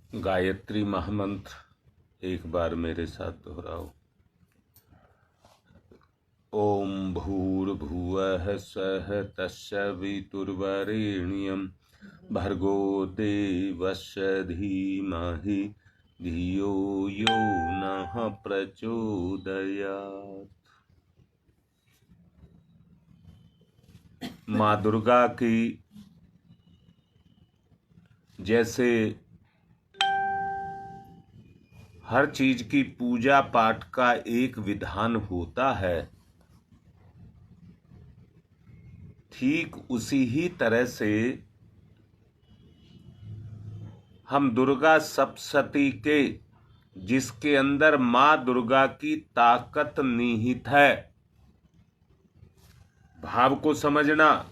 गायत्री महामंत्र एक बार मेरे साथ दोहराओ। ओम भूर्भुवः स्वः तत्सवितुर्वरेण्यं भर्गो देवस्य धीमहि धियो यो नः प्रचोदयात्। माँ दुर्गा की जैसे हर चीज की पूजा पाठ का एक विधान होता है, ठीक उसी ही तरह से हम दुर्गा सप्तशती के, जिसके अंदर माँ दुर्गा की ताकत निहित है, भाव को समझना,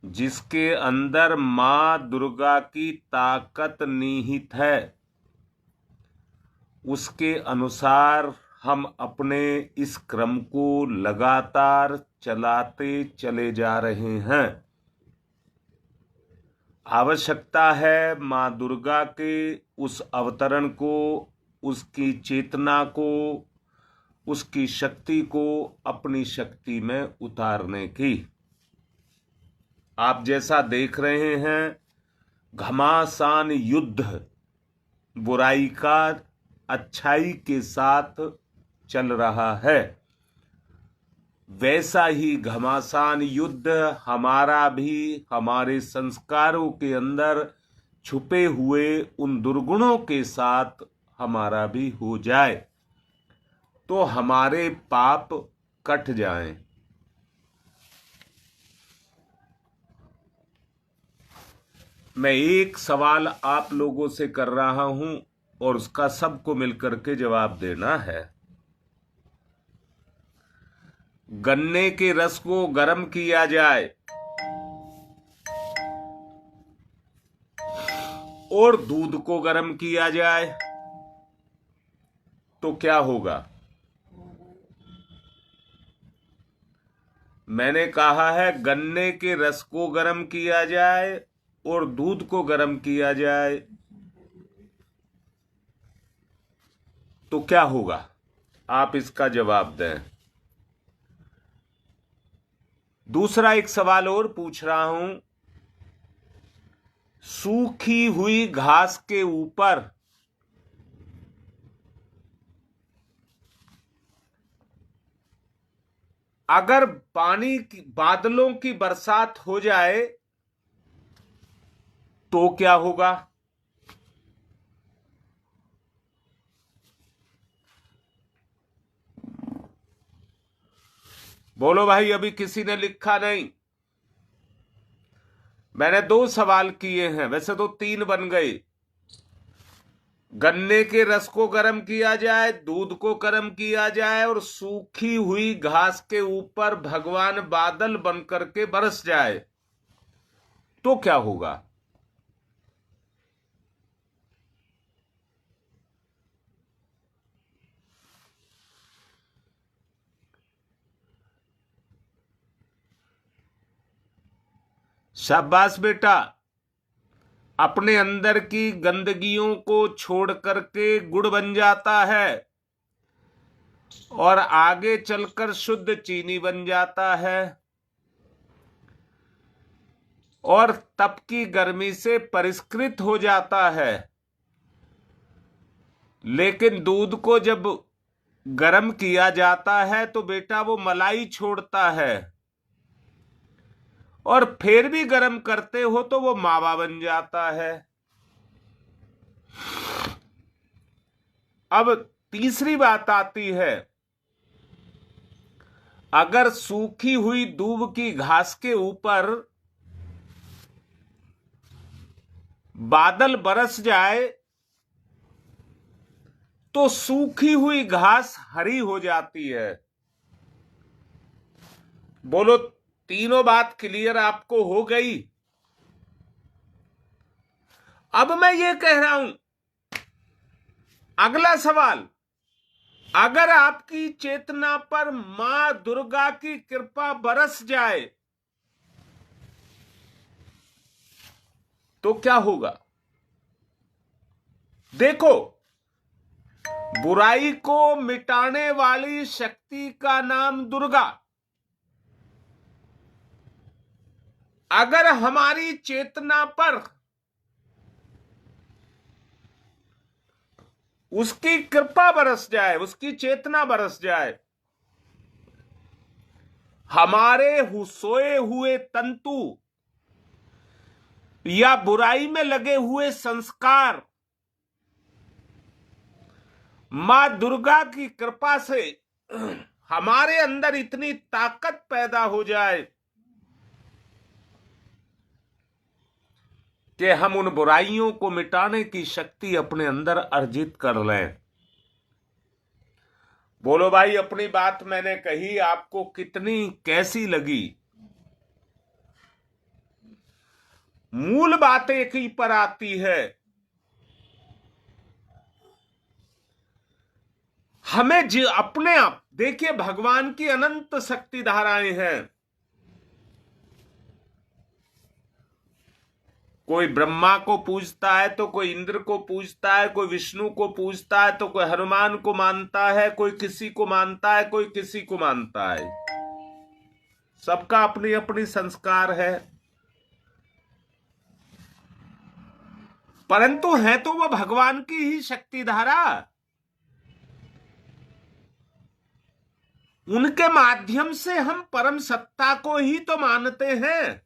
जिसके अंदर माँ दुर्गा की ताकत निहित है, उसके अनुसार हम अपने इस क्रम को लगातार चलाते चले जा रहे हैं। आवश्यकता है माँ दुर्गा के उस अवतरण को, उसकी चेतना को, उसकी शक्ति को अपनी शक्ति में उतारने की। आप जैसा देख रहे हैं, घमासान युद्ध बुराई का अच्छाई के साथ चल रहा है, वैसा ही घमासान युद्ध हमारा भी हमारे संस्कारों के अंदर छुपे हुए उन दुर्गुणों के साथ हमारा भी हो जाए, तो हमारे पाप कट जाएं। मैं एक सवाल आप लोगों से कर रहा हूं और उसका सबको मिलकर के जवाब देना है। गन्ने के रस को गर्म किया जाए और दूध को गर्म किया जाए तो क्या होगा? मैंने कहा है गन्ने के रस को गर्म किया जाए और दूध को गर्म किया जाए तो क्या होगा? आप इसका जवाब दें। दूसरा एक सवाल और पूछ रहा हूं, सूखी हुई घास के ऊपर अगर पानी की बादलों की बरसात हो जाए तो क्या होगा? बोलो भाई, अभी किसी ने लिखा नहीं। मैंने 2 सवाल किए हैं, वैसे तो 3 बन गए। गन्ने के रस को गर्म किया जाए, दूध को गर्म किया जाए और सूखी हुई घास के ऊपर भगवान बादल बनकर के बरस जाए तो क्या होगा? शाबाश बेटा, अपने अंदर की गंदगियों को छोड़ करके गुड़ बन जाता है और आगे चलकर शुद्ध चीनी बन जाता है और तप की गर्मी से परिष्कृत हो जाता है। लेकिन दूध को जब गर्म किया जाता है तो बेटा वो मलाई छोड़ता है और फिर भी गर्म करते हो तो वो मावा बन जाता है। अब तीसरी बात आती है, अगर सूखी हुई दूब की घास के ऊपर बादल बरस जाए तो सूखी हुई घास हरी हो जाती है। बोलो, तीनों बात क्लियर आपको हो गई? अब मैं ये कह रहा हूं, अगला सवाल, अगर आपकी चेतना पर मां दुर्गा की कृपा बरस जाए तो क्या होगा? देखो, बुराई को मिटाने वाली शक्ति का नाम दुर्गा। अगर हमारी चेतना पर उसकी कृपा बरस जाए, उसकी चेतना बरस जाए, हमारे सोए हुए तंतु या बुराई में लगे हुए संस्कार मां दुर्गा की कृपा से हमारे अंदर इतनी ताकत पैदा हो जाए कि हम उन बुराइयों को मिटाने की शक्ति अपने अंदर अर्जित कर लें। बोलो भाई, अपनी बात मैंने कही, आपको कितनी कैसी लगी? मूल बात एक ही पर आती है, हमें अपने आप देखिए, भगवान की अनंत शक्ति धाराएं हैं। कोई ब्रह्मा को पूजता है तो कोई इंद्र को पूजता है, कोई विष्णु को पूजता है तो कोई हनुमान को मानता है, कोई किसी को मानता है, कोई किसी को मानता है। सबका अपनी अपनी संस्कार है, परंतु है तो वह भगवान की ही शक्ति धारा। उनके माध्यम से हम परम सत्ता को ही तो मानते हैं।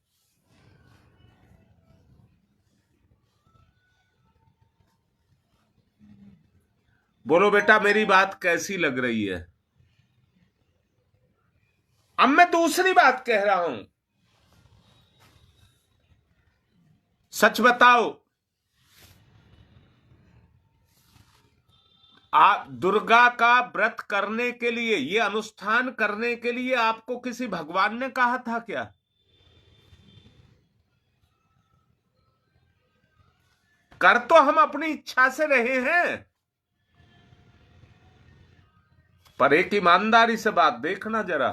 बोलो बेटा, मेरी बात कैसी लग रही है? अब मैं दूसरी बात कह रहा हूं, सच बताओ, आप दुर्गा का व्रत करने के लिए, ये अनुष्ठान करने के लिए आपको किसी भगवान ने कहा था क्या? कर तो हम अपनी इच्छा से रहे हैं, पर एक ईमानदारी से बात देखना जरा,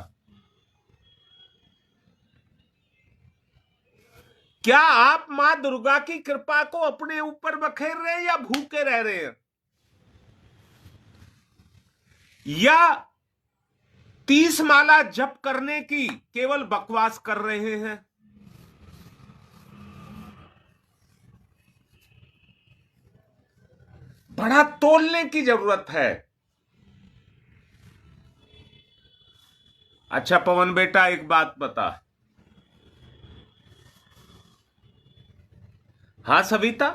क्या आप मां दुर्गा की कृपा को अपने ऊपर बखेर रहे हैं या भूखे रह रहे हैं? या 30 माला जप करने की केवल बकवास कर रहे हैं? बड़ा तोलने की जरूरत है। अच्छा पवन बेटा, एक बात बता। हाँ सविता,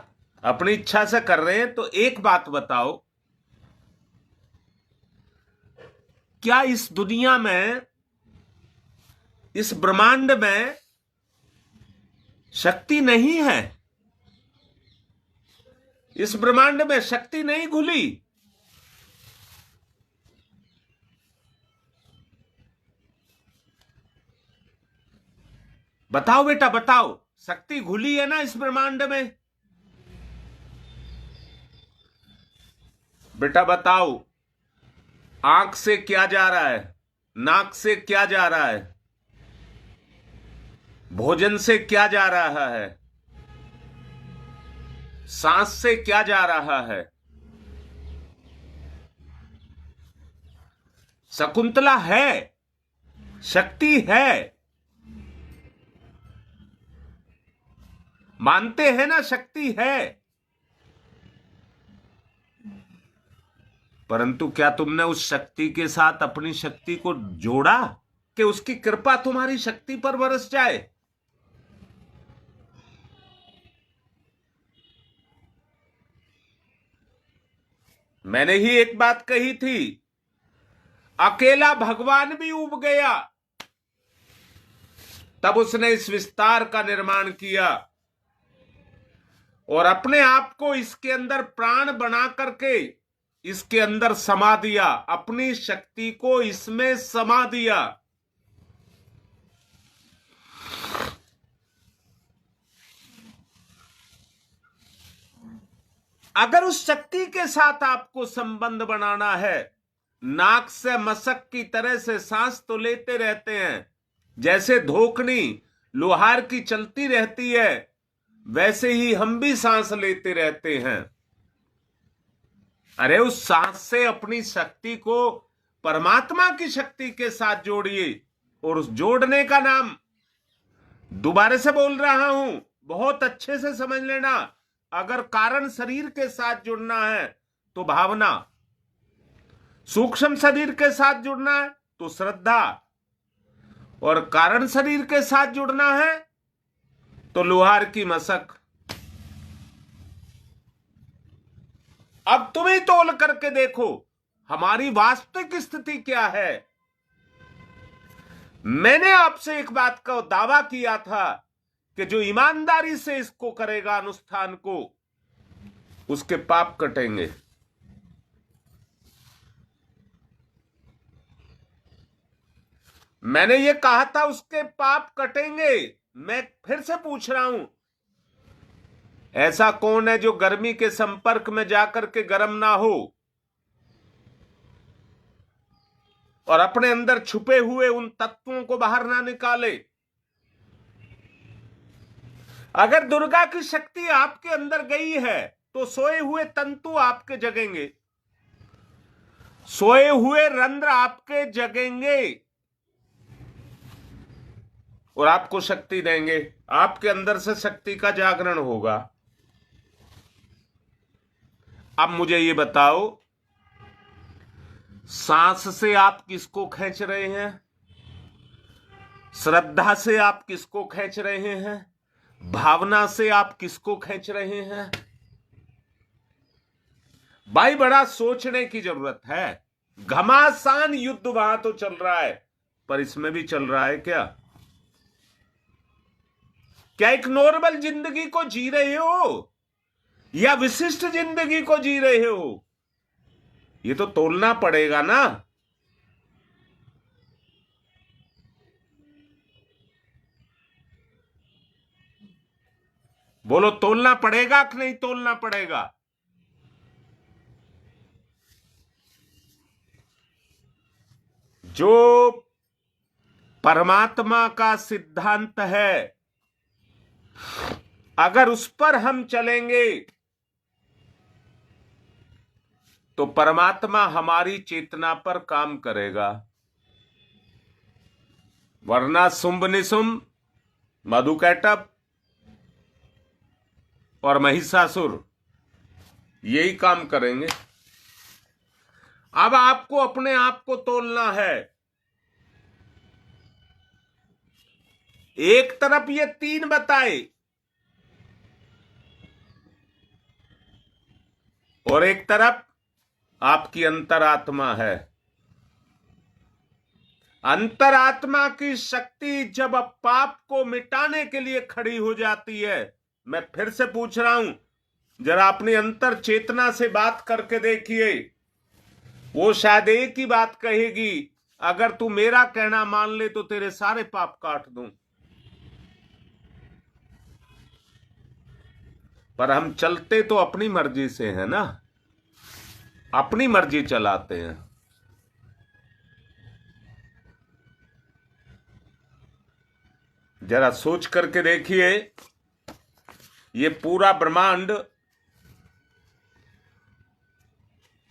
अपनी इच्छा से कर रहे हैं तो एक बात बताओ, क्या इस दुनिया में, इस ब्रह्मांड में शक्ति नहीं है? इस ब्रह्मांड में शक्ति नहीं घुली? बताओ बेटा, बताओ, शक्ति घुली है ना इस ब्रह्मांड में? बेटा बताओ, आंख से क्या जा रहा है, नाक से क्या जा रहा है, भोजन से क्या जा रहा है, सांस से क्या जा रहा है? शकुंतला है, शक्ति है, मानते हैं ना, शक्ति है। परंतु क्या तुमने उस शक्ति के साथ अपनी शक्ति को जोड़ा कि उसकी कृपा तुम्हारी शक्ति पर बरस जाए? मैंने ही एक बात कही थी, अकेला भगवान भी ऊब गया, तब उसने इस विस्तार का निर्माण किया और अपने आप को इसके अंदर प्राण बना करके इसके अंदर समा दिया, अपनी शक्ति को इसमें समा दिया। अगर उस शक्ति के साथ आपको संबंध बनाना है, नाक से मशक की तरह से सांस तो लेते रहते हैं, जैसे धोखनी लोहार की चलती रहती है, वैसे ही हम भी सांस लेते रहते हैं। अरे उस सांस से अपनी शक्ति को परमात्मा की शक्ति के साथ जोड़िए, और उस जोड़ने का नाम, दोबारा से बोल रहा हूं, बहुत अच्छे से समझ लेना। अगर कारण शरीर के साथ जुड़ना है तो भावना, सूक्ष्म शरीर के साथ जुड़ना है तो श्रद्धा, और कारण शरीर के साथ जुड़ना है तो लोहार की मशक। अब तुम ही तोल करके देखो हमारी वास्तविक स्थिति क्या है। मैंने आपसे एक बात का दावा किया था कि जो ईमानदारी से इसको करेगा अनुष्ठान को, उसके पाप कटेंगे। मैंने ये कहा था उसके पाप कटेंगे। मैं फिर से पूछ रहा हूं, ऐसा कौन है जो गर्मी के संपर्क में जाकर के गर्म ना हो और अपने अंदर छुपे हुए उन तत्वों को बाहर ना निकाले? अगर दुर्गा की शक्ति आपके अंदर गई है तो सोए हुए तंतु आपके जगेंगे, सोए हुए रंध्र आपके जगेंगे और आपको शक्ति देंगे। आपके अंदर से शक्ति का जागरण होगा। अब मुझे ये बताओ, सांस से आप किसको खींच रहे हैं? श्रद्धा से आप किसको खींच रहे हैं? भावना से आप किसको खींच रहे हैं? भाई बड़ा सोचने की जरूरत है। घमासान युद्ध वहां तो चल रहा है, पर इसमें भी चल रहा है क्या? क्या एक नॉर्मल जिंदगी को जी रहे हो या विशिष्ट जिंदगी को जी रहे हो? ये तो तोलना पड़ेगा ना। बोलो, तोलना पड़ेगा कि नहीं तोलना पड़ेगा? जो परमात्मा का सिद्धांत है, अगर उस पर हम चलेंगे तो परमात्मा हमारी चेतना पर काम करेगा, वरना शुंभ निशुंभ, मधुकैटभ और महिषासुर यही काम करेंगे। अब आपको अपने आप को तोलना है। एक तरफ ये तीन बताए और एक तरफ आपकी अंतरात्मा है। अंतरात्मा की शक्ति जब पाप को मिटाने के लिए खड़ी हो जाती है, मैं फिर से पूछ रहा हूं, जरा अपनी अंतर चेतना से बात करके देखिए। वो शायद एक ही बात कहेगी, अगर तू मेरा कहना मान ले तो तेरे सारे पाप काट दूं। पर हम चलते तो अपनी मर्जी से है ना, अपनी मर्जी चलाते हैं। जरा सोच करके देखिए, ये पूरा ब्रह्मांड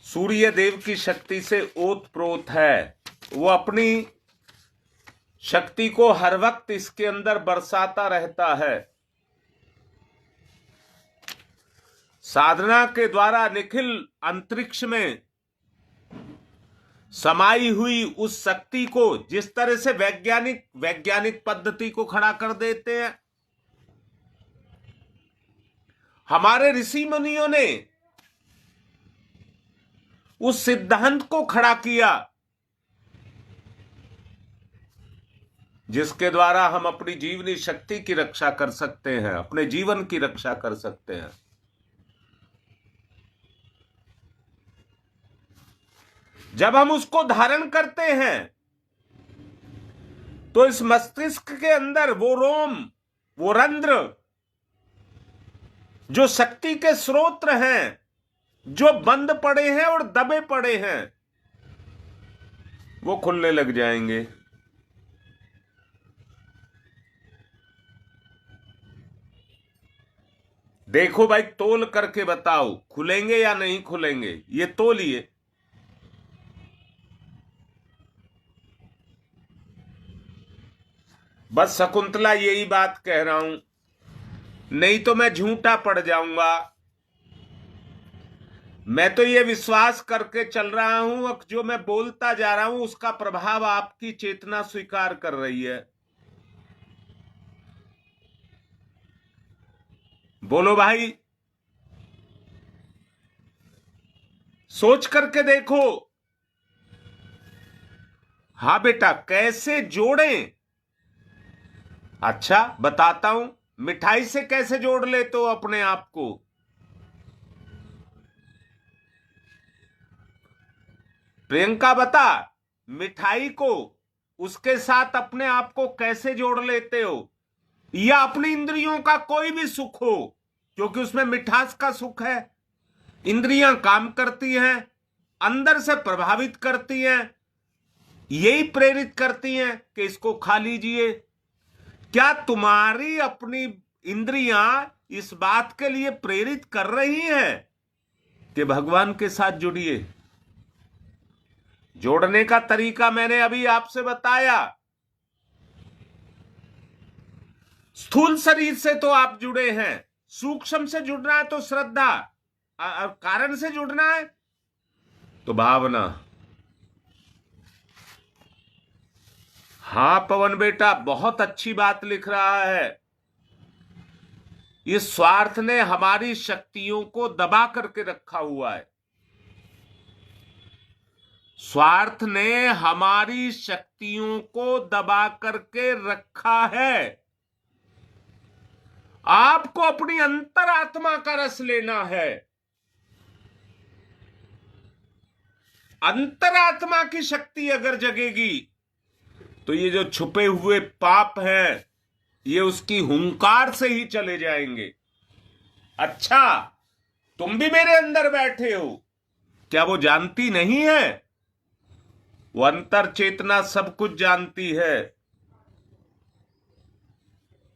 सूर्य देव की शक्ति से ओतप्रोत है। वो अपनी शक्ति को हर वक्त इसके अंदर बरसाता रहता है। साधना के द्वारा निखिल अंतरिक्ष में समाई हुई उस शक्ति को जिस तरह से वैज्ञानिक पद्धति को खड़ा कर देते हैं, हमारे ऋषि मुनियों ने उस सिद्धांत को खड़ा किया जिसके द्वारा हम अपनी जीवनी शक्ति की रक्षा कर सकते हैं, अपने जीवन की रक्षा कर सकते हैं। जब हम उसको धारण करते हैं तो इस मस्तिष्क के अंदर वो रोम, वो रंध्र जो शक्ति के स्रोत हैं, जो बंद पड़े हैं और दबे पड़े हैं, वो खुलने लग जाएंगे। देखो भाई, तोल करके बताओ खुलेंगे या नहीं खुलेंगे, ये तोलिए। बस शकुंतला यही बात कह रहा हूं, नहीं तो मैं झूठा पड़ जाऊंगा। मैं तो ये विश्वास करके चल रहा हूं, अब जो मैं बोलता जा रहा हूं उसका प्रभाव आपकी चेतना स्वीकार कर रही है। बोलो भाई, सोच करके देखो। हाँ बेटा, कैसे जोड़ें? अच्छा बताता हूं, मिठाई से कैसे जोड़ लेते हो अपने आप को? प्रियंका बता, मिठाई को उसके साथ अपने आप को कैसे जोड़ लेते हो? या अपनी इंद्रियों का कोई भी सुख हो, क्योंकि उसमें मिठास का सुख है। इंद्रियां काम करती हैं, अंदर से प्रभावित करती हैं, यही प्रेरित करती हैं कि इसको खा लीजिए। क्या तुम्हारी अपनी इंद्रियां इस बात के लिए प्रेरित कर रही हैं कि भगवान के साथ जुड़िए? जोड़ने का तरीका मैंने अभी आपसे बताया। स्थूल शरीर से तो आप जुड़े हैं, सूक्ष्म से जुड़ना है तो श्रद्धा, और कारण से जुड़ना है तो भावना। हां पवन बेटा, बहुत अच्छी बात लिख रहा है। इस स्वार्थ ने हमारी शक्तियों को दबा करके रखा हुआ है। स्वार्थ ने हमारी शक्तियों को दबा करके रखा है। आपको अपनी अंतरात्मा का रस लेना है। अंतरात्मा की शक्ति अगर जगेगी तो ये जो छुपे हुए पाप हैं ये उसकी हुंकार से ही चले जाएंगे। अच्छा, तुम भी मेरे अंदर बैठे हो, क्या वो जानती नहीं है? वो अंतर चेतना सब कुछ जानती है।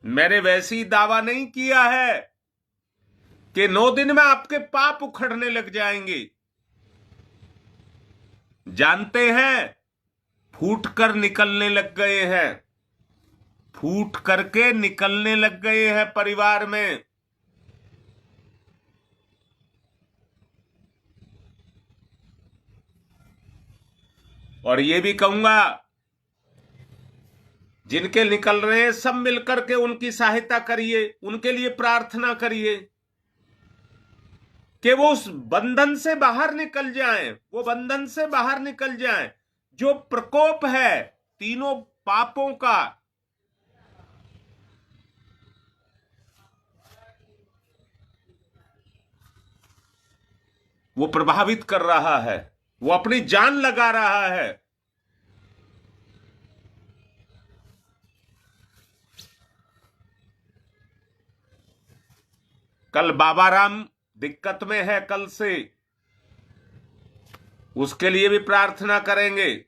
मैंने वैसी दावा नहीं किया है कि 9 दिन में आपके पाप उखड़ने लग जाएंगे। जानते हैं, फूट कर निकलने लग गए हैं, फूट करके निकलने लग गए हैं परिवार में। और ये भी कहूंगा, जिनके निकल रहे हैं सब मिलकर के उनकी सहायता करिए, उनके लिए प्रार्थना करिए कि वो उस बंधन से बाहर निकल जाएं, वो बंधन से बाहर निकल जाएं। जो प्रकोप है तीनों पापों का, वो प्रभावित कर रहा है, वो अपनी जान लगा रहा है। कल बाबा राम दिक्कत में है, कल से उसके लिए भी प्रार्थना करेंगे।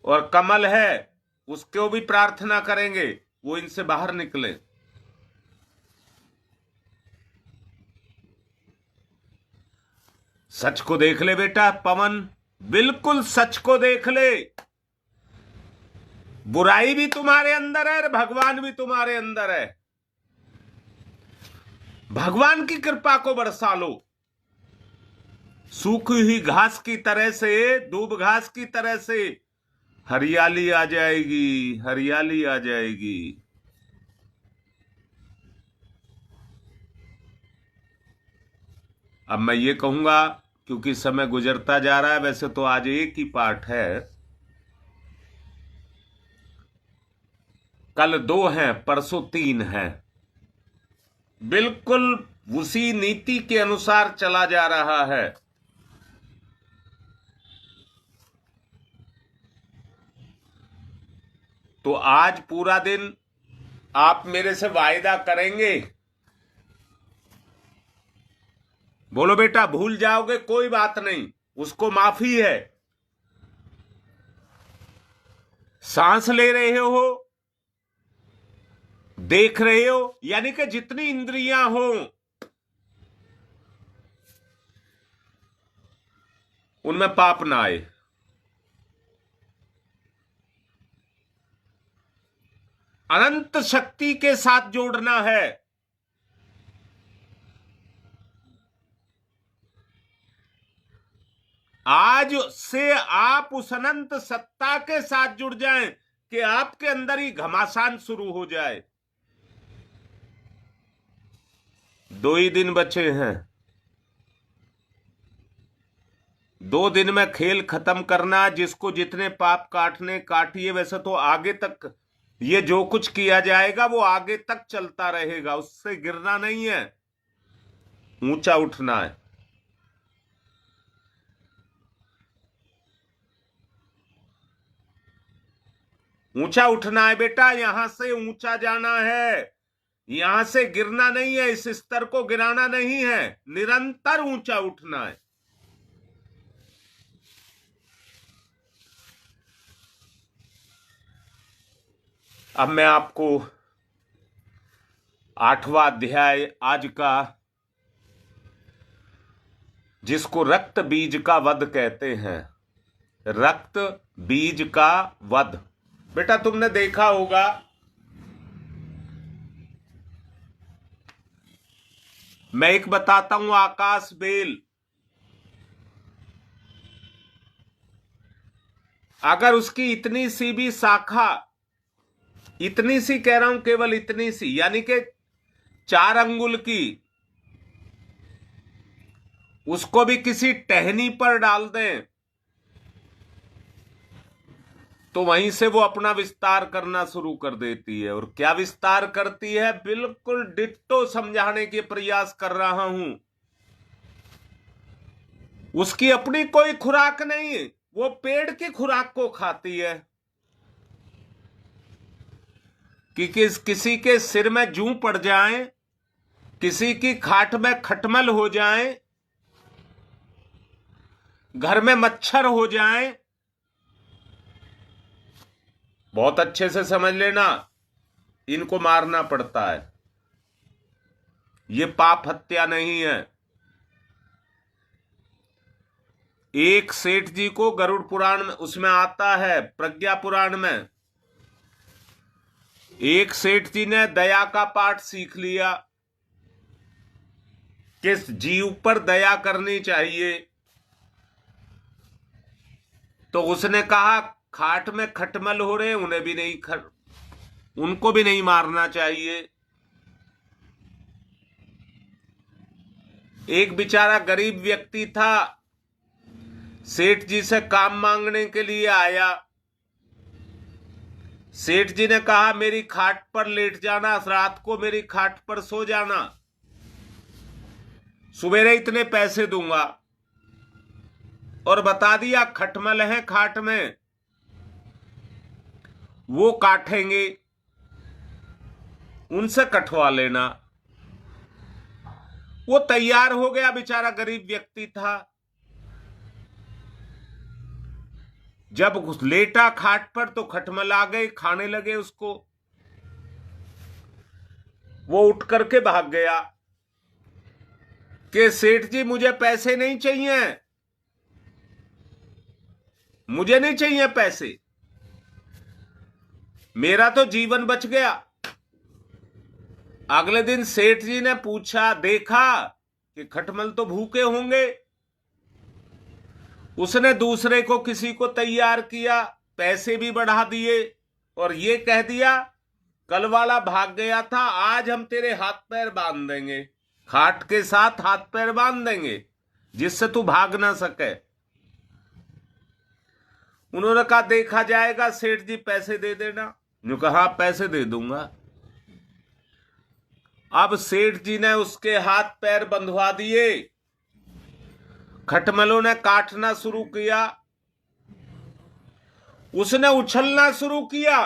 और कमल है, उसको भी प्रार्थना करेंगे, वो इनसे बाहर निकले। सच को देख ले बेटा पवन, बिल्कुल सच को देख ले। बुराई भी तुम्हारे अंदर है, भगवान भी तुम्हारे अंदर है। भगवान की कृपा को बरसा लो। सूखी हुई घास की तरह से, दूब घास की तरह से हरियाली आ जाएगी, हरियाली आ जाएगी। अब मैं ये कहूंगा, क्योंकि समय गुजरता जा रहा है, वैसे तो आज एक ही पाठ है, कल 2 हैं, परसों 3 हैं। बिल्कुल उसी नीति के अनुसार चला जा रहा है। तो आज पूरा दिन आप मेरे से वायदा करेंगे? बोलो बेटा, भूल जाओगे कोई बात नहीं, उसको माफी है। सांस ले रहे हो, देख रहे हो, यानी कि जितनी इंद्रियां हो उनमें पाप ना आए। अनंत शक्ति के साथ जोड़ना है। आज से आप उस अनंत सत्ता के साथ जुड़ जाएं कि आपके अंदर ही घमासान शुरू हो जाए। 2 ही दिन बचे हैं, 2 दिन में खेल खत्म करना। जिसको जितने पाप काटने काटिए, वैसे तो आगे तक ये जो कुछ किया जाएगा वो आगे तक चलता रहेगा, उससे गिरना नहीं है, ऊंचा उठना है। ऊंचा उठना है बेटा, यहां से ऊंचा जाना है, यहां से गिरना नहीं है, इस स्तर को गिराना नहीं है, निरंतर ऊंचा उठना है। अब मैं आपको 8वां अध्याय आज का, जिसको रक्त बीज का वध कहते हैं, रक्त बीज का वध। बेटा तुमने देखा होगा, मैं एक बताता हूं, आकाश बेल। अगर उसकी इतनी सी भी शाखा, इतनी सी कह रहा हूं, केवल इतनी सी, यानी कि 4 अंगुल की, उसको भी किसी टहनी पर डाल दें तो वहीं से वो अपना विस्तार करना शुरू कर देती है। और क्या विस्तार करती है, बिल्कुल डिट्टो समझाने के प्रयास कर रहा हूं। उसकी अपनी कोई खुराक नहीं, वो पेड़ की खुराक को खाती है। कि किसी के सिर में जूं पड़ जाए, किसी की खाट में खटमल हो जाए, घर में मच्छर हो जाए, बहुत अच्छे से समझ लेना, इनको मारना पड़ता है। ये पाप हत्या नहीं है। एक सेठ जी को गरुड़ पुराण में उसमें आता है, प्रज्ञा पुराण में, एक सेठ जी ने दया का पाठ सीख लिया, किस जीव पर दया करनी चाहिए। तो उसने कहा खाट में खटमल हो रहे, उन्हें भी नहीं उनको भी नहीं मारना चाहिए। एक बेचारा गरीब व्यक्ति था, सेठ जी से काम मांगने के लिए आया। सेठ जी ने कहा मेरी खाट पर लेट जाना, रात को मेरी खाट पर सो जाना, सवेरे इतने पैसे दूंगा। और बता दिया खटमल है खाट में, वो काटेंगे, उनसे कटवा लेना। वो तैयार हो गया, बेचारा गरीब व्यक्ति था। जब लेटा खाट पर तो खटमल आ गए, खाने लगे उसको। वो उठ करके भाग गया कि सेठ जी मुझे पैसे नहीं चाहिए, मुझे नहीं चाहिए पैसे, मेरा तो जीवन बच गया। अगले दिन सेठ जी ने पूछा, देखा कि खटमल तो भूखे होंगे। उसने दूसरे को किसी को तैयार किया, पैसे भी बढ़ा दिए और ये कह दिया कल वाला भाग गया था, आज हम तेरे हाथ पैर बांध देंगे, खाट के साथ हाथ पैर बांध देंगे जिससे तू भाग ना सके। उन्होंने कहा देखा जाएगा, सेठ जी पैसे दे देना। जो कहा पैसे दे दूंगा। अब सेठ जी ने उसके हाथ पैर बंधवा दिए, खटमलों ने काटना शुरू किया, उसने उछलना शुरू किया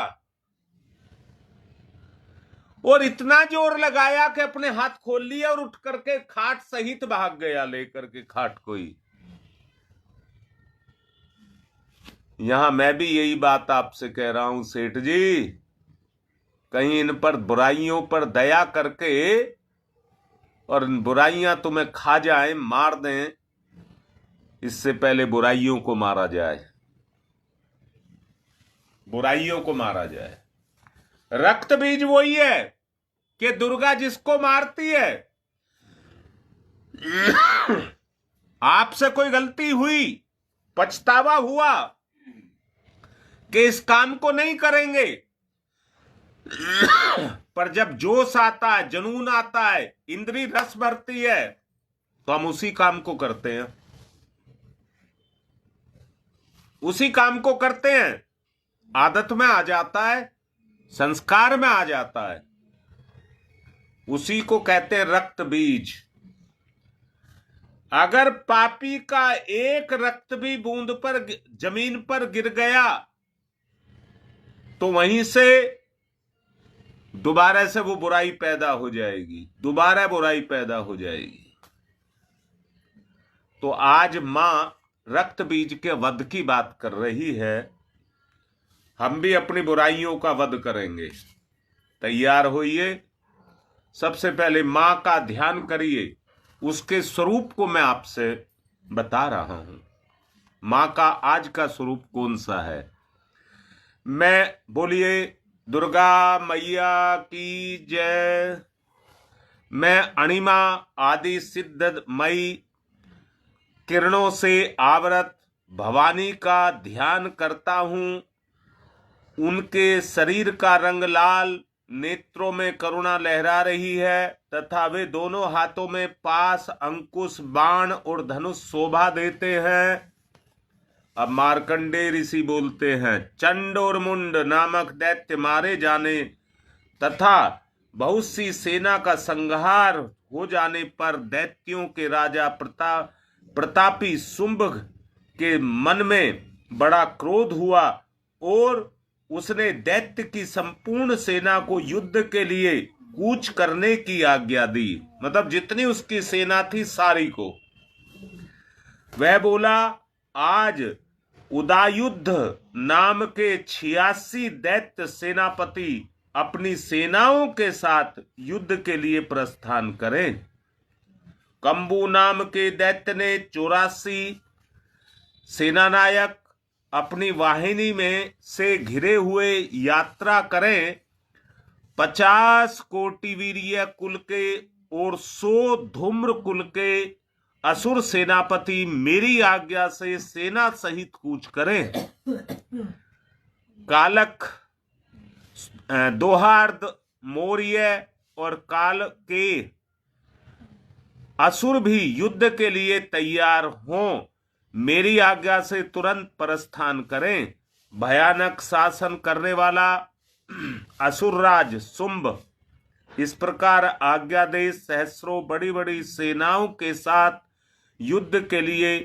और इतना जोर लगाया कि अपने हाथ खोल लिया और उठ करके खाट सहित भाग गया, लेकर के खाट को ही। यहां मैं भी यही बात आपसे कह रहा हूं सेठ जी, कहीं इन पर बुराइयों पर दया करके और इन बुराइयां तुम्हें खा जाएं, मार दें, इससे पहले बुराइयों को मारा जाए, बुराइयों को मारा जाए। रक्त बीज वही है कि दुर्गा जिसको मारती है, आपसे कोई गलती हुई, पछतावा हुआ कि इस काम को नहीं करेंगे, पर जब जोश आता है, जुनून आता है, इंद्रिय रस भरती है, तो हम उसी काम को करते हैं, उसी काम को करते हैं। आदत में आ जाता है, संस्कार में आ जाता है, उसी को कहते हैं रक्त बीज। अगर पापी का एक रक्त भी बूंद पर जमीन पर गिर गया तो वहीं से दोबारा से वो बुराई पैदा हो जाएगी, दोबारा बुराई पैदा हो जाएगी। तो आज मां रक्त बीज के वध की बात कर रही है। हम भी अपनी बुराइयों का वध करेंगे, तैयार होइए। सबसे पहले मां का ध्यान करिए, उसके स्वरूप को मैं आपसे बता रहा हूं। मां का आज का स्वरूप कौन सा है? मैं बोलिए दुर्गा मैया की जय। मैं अणिमा आदि सिद्धमयी किरणों से आवृत भवानी का ध्यान करता हूं। उनके शरीर का रंग लाल, नेत्रों में करुणा लहरा रही है तथा वे दोनों हाथों में पास, अंकुश, बाण और धनुष शोभा देते हैं। अब मार्कंडेय ऋषि बोलते हैं, चंड और मुंड नामक दैत्य मारे जाने तथा बहुत सी सेना का संहार हो जाने पर दैत्यों के राजा प्रतापी शुंभ के मन में बड़ा क्रोध हुआ और उसने दैत्य की संपूर्ण सेना को युद्ध के लिए कूच करने की आज्ञा दी। मतलब जितनी उसकी सेना थी सारी को। वह बोला, आज उदायुद्ध नाम के 86 दैत्य सेनापति अपनी सेनाओं के साथ युद्ध के लिए प्रस्थान करें। कंबू नाम के दैत्य ने 84 सेनानायक अपनी वाहिनी में से घिरे हुए यात्रा करें। 50 कोटि वीर्य कुल के और 100 धूम्र कुल के असुर सेनापति मेरी आज्ञा से सेना सहित कूच करें। कालक, दोहार्द, मौर्य और काल के असुर भी युद्ध के लिए तैयार हों। मेरी आज्ञा से तुरंत प्रस्थान करें। भयानक शासन करने वाला असुरराज शुंभ इस प्रकार आज्ञा दे सहस्रों बड़ी बड़ी सेनाओं के साथ युद्ध के लिए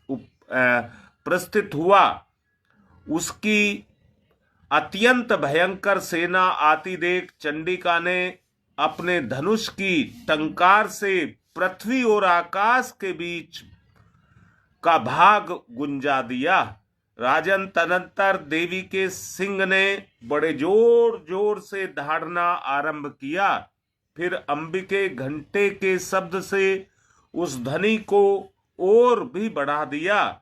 प्रस्थित हुआ। उसकी अत्यंत भयंकर सेना आती देख चंडिका ने अपने धनुष की टंकार से पृथ्वी और आकाश के बीच का भाग गुंजा दिया। राजन तदंतर देवी के सिंह ने बड़े जोर जोर से दहाड़ना आरंभ किया। फिर अंबिके घंटे के शब्द से उस ध्वनि को और भी बढ़ा दिया।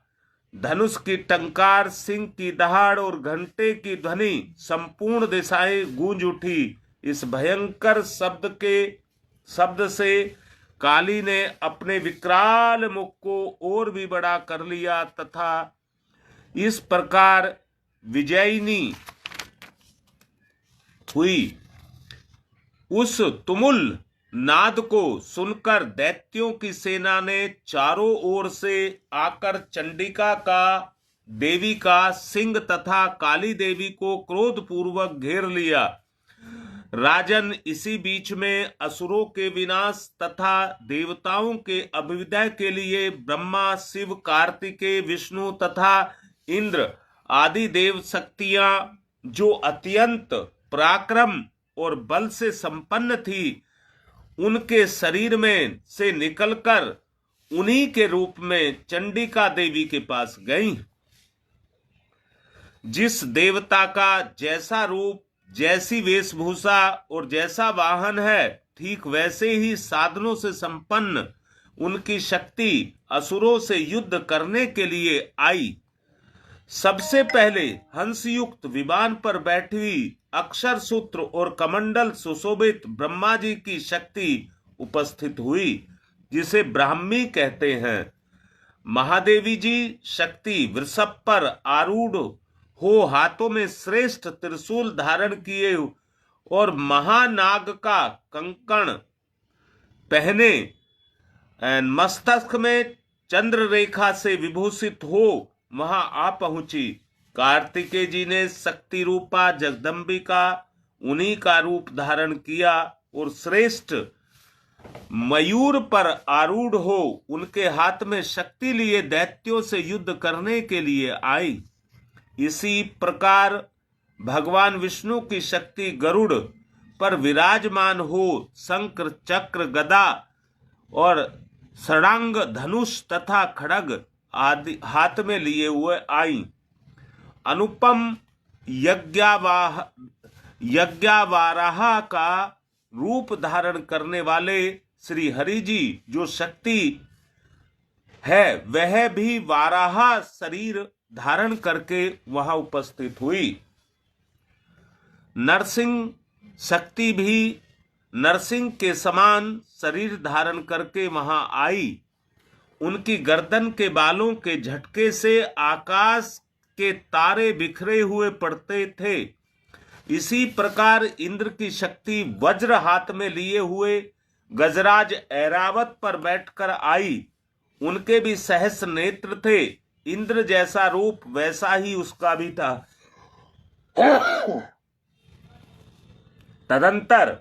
धनुष की टंकार, सिंह की दहाड़ और घंटे की ध्वनि संपूर्ण दिशाएं गूंज उठी। इस भयंकर शब्द से काली ने अपने विकराल मुख को और भी बड़ा कर लिया तथा इस प्रकार विजयिनी हुई। उस तुमुल नाद को सुनकर दैत्यों की सेना ने चारों ओर से आकर चंडिका का, देवी का, सिंह तथा काली देवी को क्रोधपूर्वक घेर लिया। राजन, इसी बीच में असुरों के विनाश तथा देवताओं के अभ्युदय के लिए ब्रह्मा, शिव, कार्तिकेय, विष्णु तथा इंद्र आदि देव शक्तियां जो अत्यंत पराक्रम और बल से संपन्न थी, उनके शरीर में से निकलकर उन्हीं के रूप में चंडिका देवी के पास गईं। जिस देवता का जैसा रूप जैसी वेशभूषा और जैसा वाहन है, ठीक वैसे ही साधनों से संपन्न उनकी शक्ति असुरों से युद्ध करने के लिए आई। सबसे पहले हंसयुक्त विमान पर बैठी हुई अक्षर सूत्र और कमंडल सुशोभित ब्रह्मा जी की शक्ति उपस्थित हुई, जिसे ब्राह्मी कहते हैं। महादेवी जी शक्ति वृषभ पर आरूढ़ हो हाथों में श्रेष्ठ त्रिशूल धारण किए और महानाग का कंकण पहने मस्तक में चंद्र रेखा से विभूषित हो वहां आ पहुंची। कार्तिकेय जी ने शक्ति रूपा जगदम्बिका उन्हीं का रूप धारण किया और श्रेष्ठ मयूर पर आरूढ़ हो उनके हाथ में शक्ति लिए दैत्यों से युद्ध करने के लिए आई। इसी प्रकार भगवान विष्णु की शक्ति गरुड़ पर विराजमान हो शंकर चक्र गदा और षडांग धनुष तथा खड्ग आदि हाथ में लिए हुए आई। अनुपम यज्ञावाराह का रूप धारण करने वाले श्री हरि जी जो शक्ति है वह भी वाराह शरीर धारण करके वहां उपस्थित हुई। नरसिंह शक्ति भी नरसिंह के समान शरीर धारण करके वहां आई। उनकी गर्दन के बालों के झटके से आकाश के तारे बिखरे हुए पड़ते थे। इसी प्रकार इंद्र की शक्ति वज्र हाथ में लिए हुए गजराज ऐरावत पर बैठकर आई। उनके भी सहस्र नेत्र थे। इंद्र जैसा रूप वैसा ही उसका भी था। तदंतर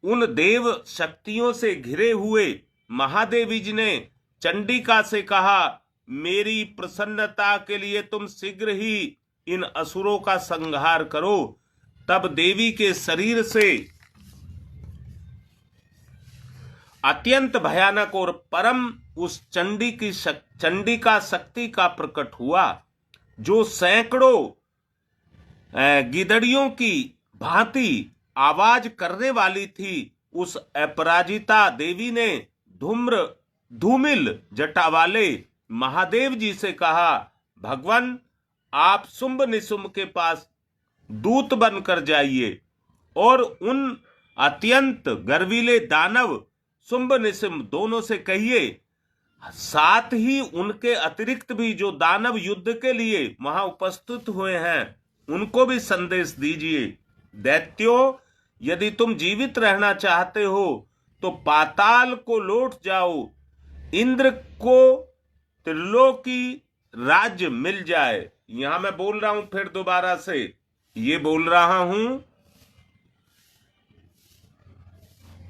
उन देव शक्तियों से घिरे हुए महादेवी जी ने चंडिका से कहा, मेरी प्रसन्नता के लिए तुम शीघ्र ही इन असुरों का संहार करो। तब देवी के शरीर से अत्यंत भयानक और परम उस चंडिका शक्ति का प्रकट हुआ, जो सैकड़ों गिदड़ियों की भांति आवाज करने वाली थी। उस अपराजिता देवी ने धूमिल जटा वाले महादेव जी से कहा, भगवान आप शुंभ निशुंभ के पास दूत बनकर जाइए और उन अत्यंत गर्वीले दानव शुंभ निशुंभ दोनों से कहिए, साथ ही उनके अतिरिक्त भी जो दानव युद्ध के लिए वहां उपस्थित हुए हैं उनको भी संदेश दीजिए। दैत्यों, यदि तुम जीवित रहना चाहते हो तो पाताल को लौट जाओ। इंद्र को त्रिलोकी राज्य मिल जाए। यहां मैं बोल रहा हूं फिर दोबारा से ये बोल रहा हूं,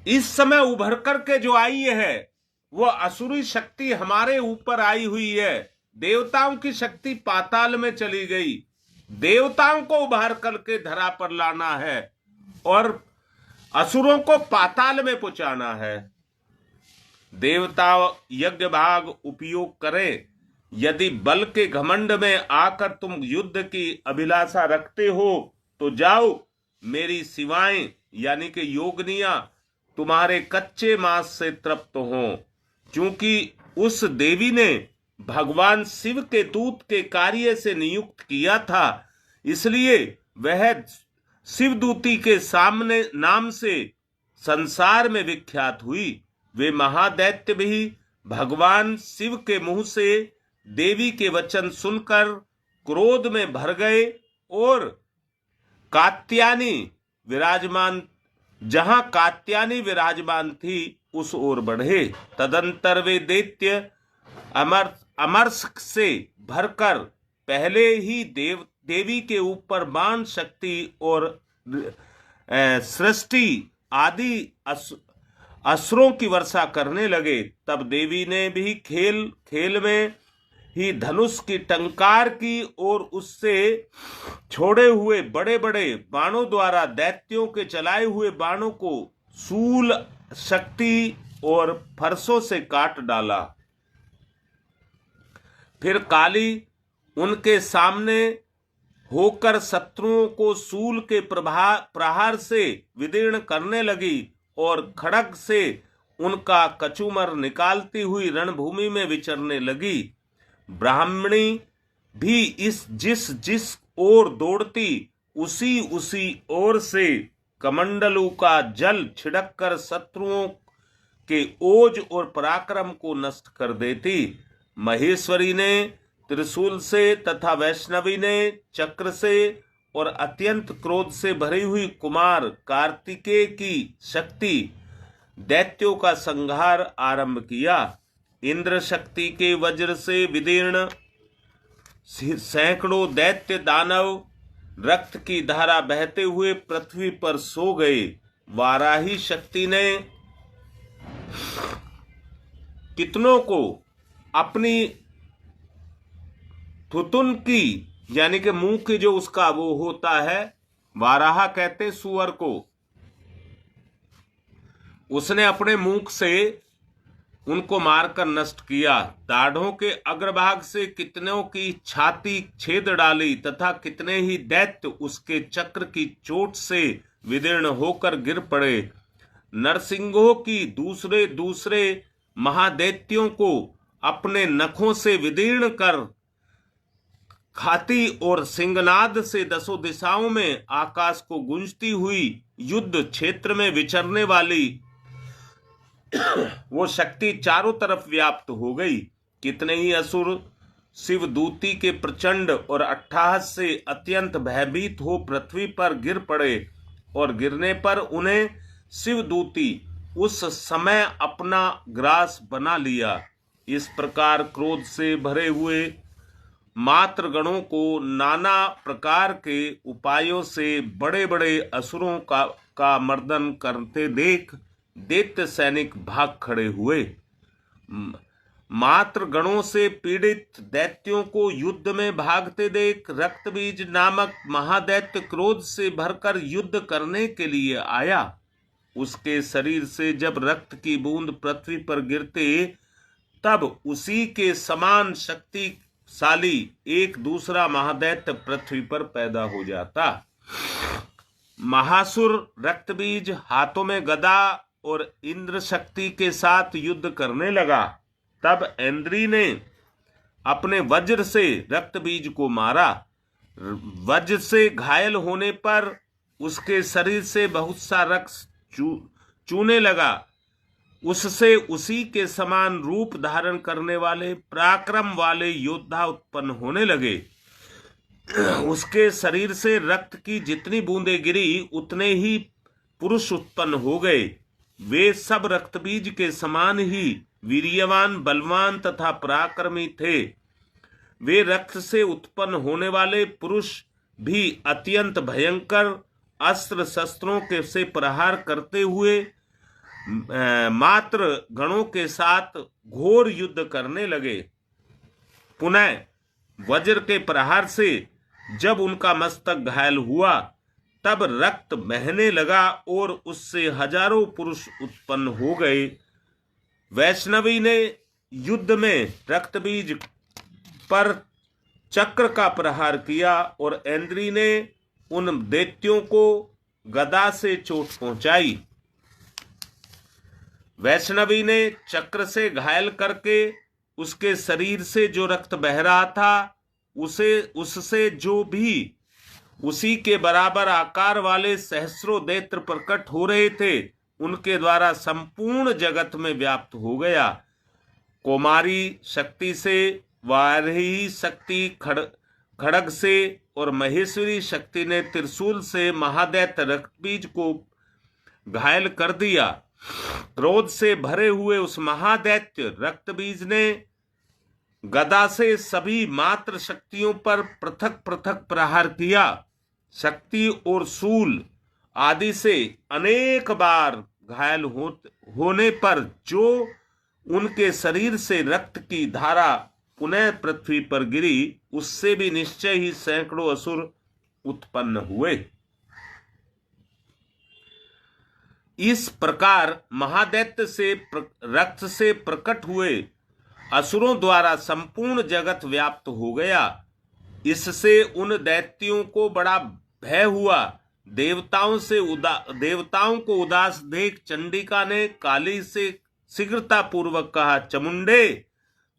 इस समय उभर करके जो आई है वो असुरी शक्ति हमारे ऊपर आई हुई है। देवताओं की शक्ति पाताल में चली गई। देवताओं को उभार करके धरा पर लाना है और असुरों को पाताल में पहुंचाना है। देवता यज्ञ भाग उपयोग करें। यदि बल के घमंड में आकर तुम युद्ध की अभिलाषा रखते हो तो जाओ, मेरी शिवाएं यानी कि योगनियां तुम्हारे कच्चे मांस से तृप्त हों। क्योंकि उस देवी ने भगवान शिव के दूत के कार्य से नियुक्त किया था, इसलिए वह शिवदूती के सामने नाम से संसार में विख्यात हुई। वे महादैत्य भी भगवान शिव के मुंह से देवी के वचन सुनकर क्रोध में भर गए और जहां कात्यायनी विराजमान थी उस ओर बढ़े। तदंतर वे दैत्य अमरस से भरकर पहले ही देवी के ऊपर बाण शक्ति और सृष्टि आदि असुरों की वर्षा करने लगे। तब देवी ने भी खेल में ही धनुष की टंकार की और उससे छोड़े हुए बड़े बड़े बाणों द्वारा दैत्यों के चलाए हुए बाणों को शूल शक्ति और फरसों से काट डाला। फिर काली उनके सामने होकर शत्रुओं को शूल के प्रहार से विदीर्ण करने लगी और खड्ग से उनका कचूमर निकालती हुई रणभूमि में विचरने लगी। ब्राह्मणी भी जिस जिस ओर दौड़ती उसी उसी ओर से कमंडलू का जल छिड़क कर शत्रुओं के ओज और पराक्रम को नष्ट कर देती। महेश्वरी ने त्रिशूल से तथा वैष्णवी ने चक्र से और अत्यंत क्रोध से भरी हुई कुमार कार्तिकेय की शक्ति दैत्यों का संहार आरंभ किया। इंद्र शक्ति के वज्र से विदीर्ण सैकड़ों दैत्य दानव रक्त की धारा बहते हुए पृथ्वी पर सो गए। वाराही शक्ति ने कितनों को अपनी थुतुन की यानी कि मुंह की जो उसका वो होता है, वाराह कहते सुअर को, उसने अपने मुंह से उनको मारकर नष्ट किया। दाढ़ों के अग्रभाग से कितनों की छाती छेद डाली तथा कितने ही दैत्य उसके चक्र की चोट से विदीर्ण होकर गिर पड़े। नरसिंहों की दूसरे दूसरे महादैत्यों को अपने नखों से विदीर्ण कर खाती और सिंहनाद से दसों दिशाओं में आकाश को गूंजती हुई युद्ध क्षेत्र में विचरने वाली वो शक्ति चारों तरफ व्याप्त हो गई। कितने ही असुर शिवदूती के प्रचंड और अट्टहास से अत्यंत भयभीत हो पृथ्वी पर गिर पड़े और गिरने पर उन्हें शिवदूती उस समय अपना ग्रास बना लिया। इस प्रकार क्रोध से भरे हुए मात्र गणों को नाना प्रकार के उपायों से बड़े बड़े असुरों का मर्दन करते देख दैत्य सैनिक भाग खड़े हुए। मात्र गणों से पीड़ित दैत्यों को युद्ध में भागते देख रक्तबीज नामक महादैत्य क्रोध से भरकर युद्ध करने के लिए आया। उसके शरीर से जब रक्त की बूंद पृथ्वी पर गिरते तब उसी के समान शक्तिशाली एक दूसरा महादैत्य पृथ्वी पर पैदा हो जाता। महासुर रक्तबीज हाथों में गदा और इंद्र शक्ति के साथ युद्ध करने लगा। तब इंद्री ने अपने वज्र से रक्तबीज को मारा। वज्र से घायल होने पर उसके शरीर से बहुत सा रक्त चूने लगा। उससे उसी के समान रूप धारण करने वाले पराक्रम वाले योद्धा उत्पन्न होने लगे। उसके शरीर से रक्त की जितनी बूंदें गिरी उतने ही पुरुष उत्पन्न हो गए। वे सब रक्तबीज के समान ही वीर्यवान, बलवान तथा पराक्रमी थे। वे रक्त से उत्पन्न होने वाले पुरुष भी अत्यंत भयंकर अस्त्र शस्त्रों के से प्रहार करते हुए मात्र गणों के साथ घोर युद्ध करने लगे। पुनः वज्र के प्रहार से जब उनका मस्तक घायल हुआ तब रक्त बहने लगा और उससे हजारों पुरुष उत्पन्न हो गए। वैष्णवी ने युद्ध में रक्तबीज पर चक्र का प्रहार किया और इंद्री ने उन दैत्यों को गदा से चोट पहुंचाई। वैष्णवी ने चक्र से घायल करके उसके शरीर से जो रक्त बह रहा था उससे जो भी उसी के बराबर आकार वाले सहस्रों दैत्य प्रकट हो रहे थे उनके द्वारा संपूर्ण जगत में व्याप्त हो गया। कौमारी शक्ति से, वाराही शक्ति खड्ग से और महेश्वरी शक्ति ने त्रिशूल से महादैत्य रक्तबीज को घायल कर दिया। क्रोध से भरे हुए उस महादैत्य रक्तबीज ने गदा से सभी मात्र शक्तियों पर पृथक पृथक प्रहार किया। शक्ति और शूल आदि से अनेक बार घायल होने पर जो उनके शरीर से रक्त की धारा पुनः पृथ्वी पर गिरी उससे भी निश्चय ही सैकड़ों असुर उत्पन्न हुए। इस प्रकार महादैत्य से रक्त से प्रकट हुए असुरों द्वारा संपूर्ण जगत व्याप्त हो गया। इससे उन दैत्यों को बड़ा भय हुआ। देवताओं को उदास देख चंडिका ने काली से शीघ्रता पूर्वक कहा, चमुंडे,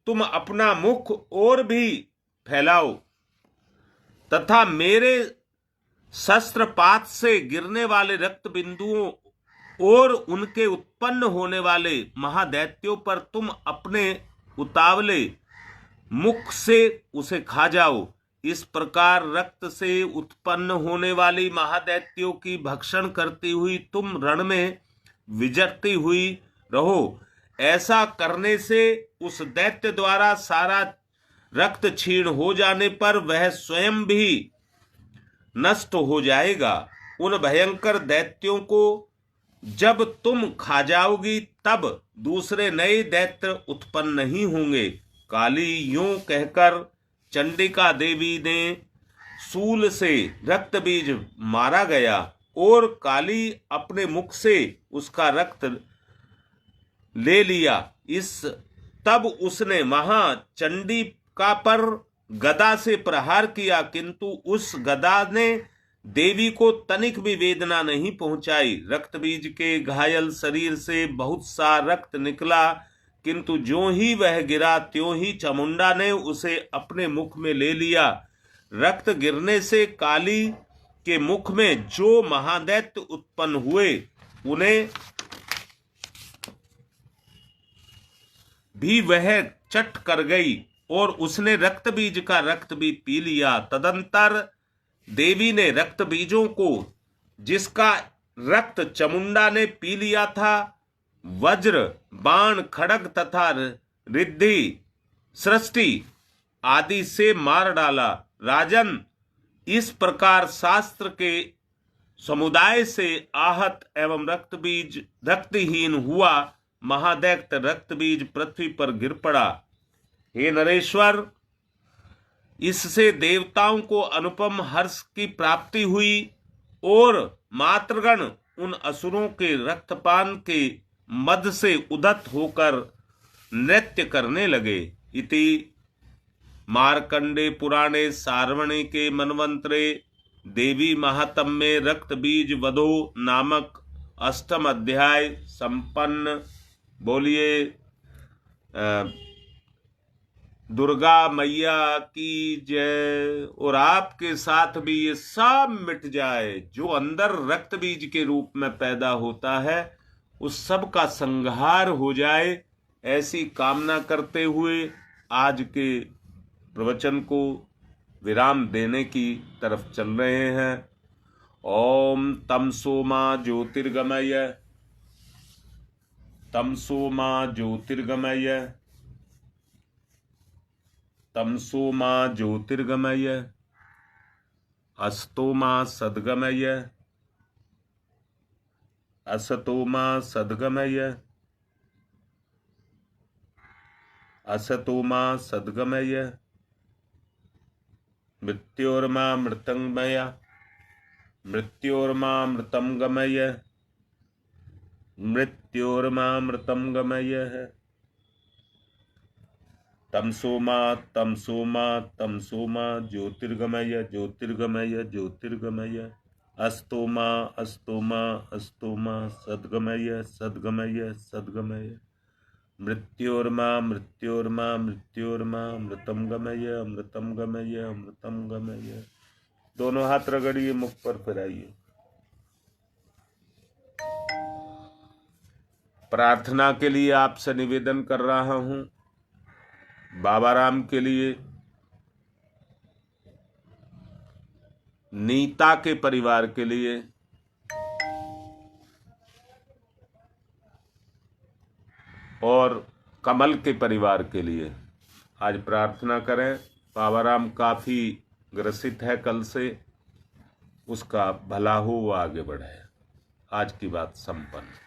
तुम अपना मुख और भी फैलाओ तथा मेरे शस्त्रपात से गिरने वाले रक्त बिंदुओं और उनके उत्पन्न होने वाले महादैत्यों पर तुम अपने उतावले मुख से उसे खा जाओ। इस प्रकार रक्त से उत्पन्न होने वाली महादैत्यों की भक्षण करती हुई तुम रण में विचरती हुई रहो। ऐसा करने से उस दैत्य द्वारा सारा रक्त क्षीण हो जाने पर वह स्वयं भी नष्ट हो जाएगा। उन भयंकर दैत्यों को जब तुम खा जाओगी तब दूसरे नए दैत्य उत्पन्न नहीं होंगे। काली यूं कहकर चंडिका देवी ने शूल से रक्त बीज मारा गया और काली अपने मुख से उसका रक्त ले लिया। तब उसने महाचंडिका पर गदा से प्रहार किया, किंतु उस गदा ने देवी को तनिक भी वेदना नहीं पहुंचाई। रक्त बीज के घायल शरीर से बहुत सा रक्त निकला, किंतु जो ही वह गिरा त्यों ही चामुंडा ने उसे अपने मुख में ले लिया। रक्त गिरने से काली के मुख में जो महादैत्य उत्पन्न हुए उन्हें भी वह चट कर गई और उसने रक्त बीज का रक्त भी पी लिया। तदंतर देवी ने रक्त बीजों को, जिसका रक्त चामुंडा ने पी लिया था, वज्र, बाण, खड्ग तथा रिद्धि सृष्टि आदि से मार डाला। राजन, इस प्रकार शास्त्र के समुदाय से आहत एवं रक्तहीन हुआ महादैत्य रक्त बीज पृथ्वी पर गिर पड़ा। हे नरेश्वर, इससे देवताओं को अनुपम हर्ष की प्राप्ति हुई और मातृगण उन असुरों के रक्तपान के मद से उदत होकर नृत्य करने लगे। इति मार्कंडे पुराणे सार्वणिके मनवंतरे देवी महात्म्ये रक्त बीज वधो नामक 8वां अध्याय संपन्न। बोलिए दुर्गा मैया की जय। और आपके साथ भी ये सब मिट जाए जो अंदर रक्त बीज के रूप में पैदा होता है, उस सब का संहार हो जाए, ऐसी कामना करते हुए आज के प्रवचन को विराम देने की तरफ चल रहे हैं। ओम तमसो मां ज्योतिर्गमय, तमसो मां ज्योतिर्गमय, तमसो मां ज्योतिर्गमय, अस्तो मां सद्गमय, असतो मां सद्गमय, असतो मां सद्गमय, मृत्योर्मा मृतंगमय, मृत्योर्मा मृतं गमय, मृत्योर्मा मृतं गमय। तमसो मा ज्योतिर्गमय, ज्योतिर्गमय, ज्योतिर्गमय, अस्तो मा सद्गमय, सद्गमय, सद्गमय, मृत्योर्मा मृतं गमय, अमृतं गमय, अमृतं गमय। दोनों हाथ रगड़िए, मुख पर फिराइए। प्रार्थना के लिए आपसे निवेदन कर रहा हूं, बाबा राम के लिए, नीता के परिवार के लिए, और कमल के परिवार के लिए आज प्रार्थना करें। बाबा राम काफी ग्रसित है कल से, उसका भला हो, वो आगे बढ़े। आज की बात संपन्न।